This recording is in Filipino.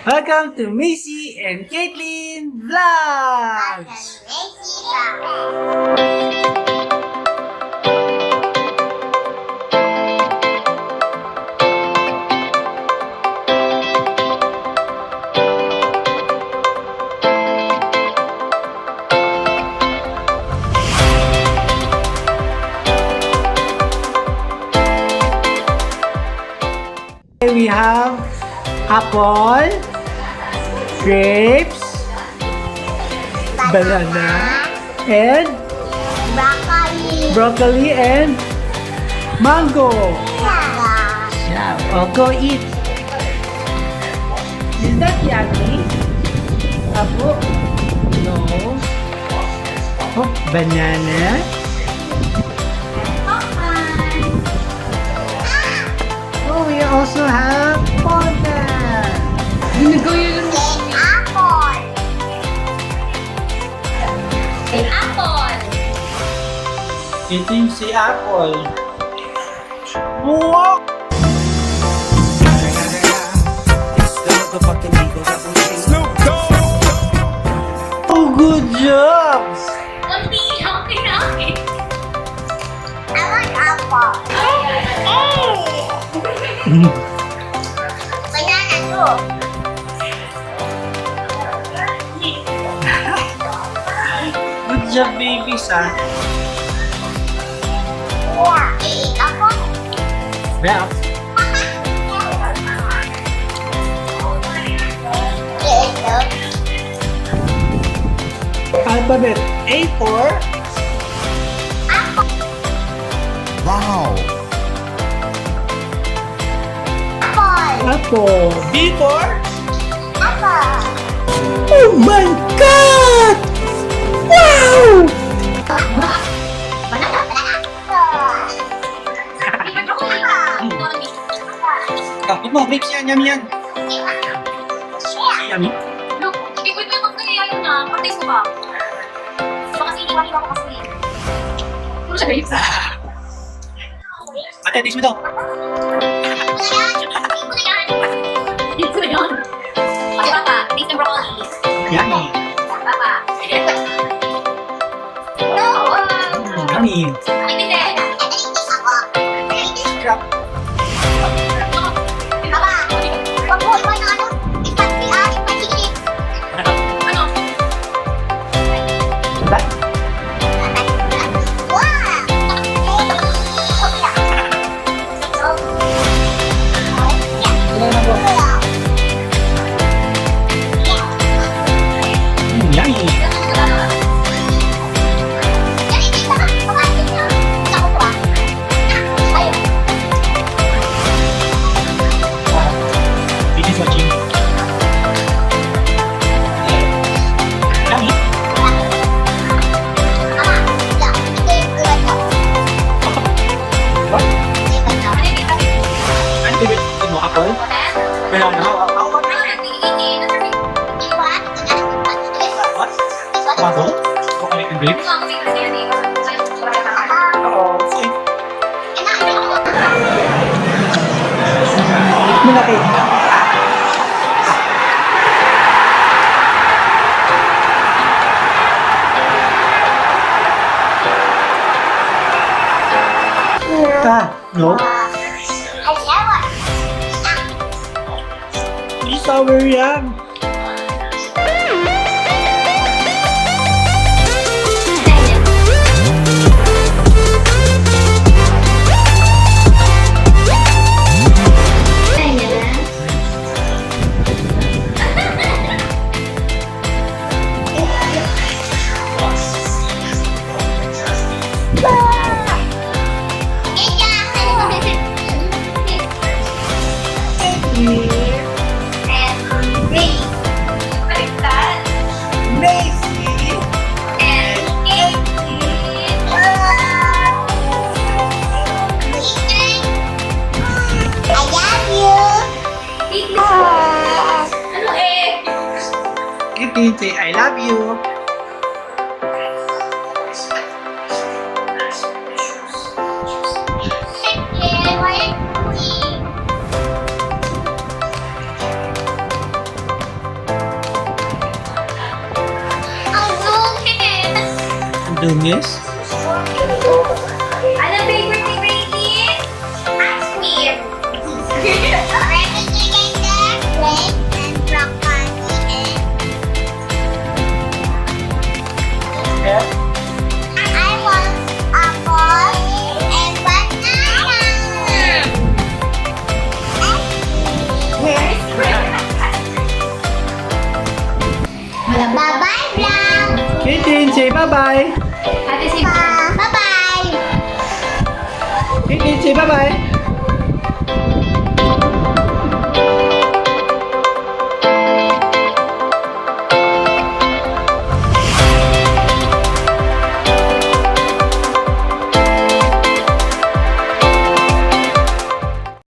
Welcome to Macy and Caitlin Vlogs! We have apple, grapes, banana, and broccoli and mango. Yeah. Oh, go eat. Is that yummy? Apple? No. Oh, banana. Oh, we also have water. Ginagawa yun yung apple. Say apple. Ito yung si apple. Wow! Oh, good jobs! I like apple. Banana too. Good job, babies, ah. Yeah. Eat apple. Yeah. Alphabet A for Wow! apple. B for Apple. oh my God! Wow! Kapit mo, grapes yan, yummy yan. Yummy? Look, hindi ko ito yung kaya na. Patays ko ba? Baka siniwan ko kasi. Ano siya grapes? Ate, taste mo daw. Hindi ko na yun. Okay, papa. Taste ng broccoli. Yummy. Papa. No! Yummy. Akin din din. Crap. Papa, wag mo iwan ng ano? Ipat-chili. Ano? Diba? Ito na naman po. Yummy. This is watching. Yummy. What? Ano favorite mo? Apple? Pero ano? What? Mango? Coconut and grapes? Oo. Sweet. Malaki. No? These are very young. Caitlin, say I love you. Caitlin, why are you doing? Ang lungit! Dungis? Ano favorite ni Caitlin? Ice cream! Ready chicken leg and broccoli Yeah. I want apple and banana. Bye-bye, vlog! Caitlin, say bye-bye. Ate si Bye-bye! Caitlin, say bye-bye.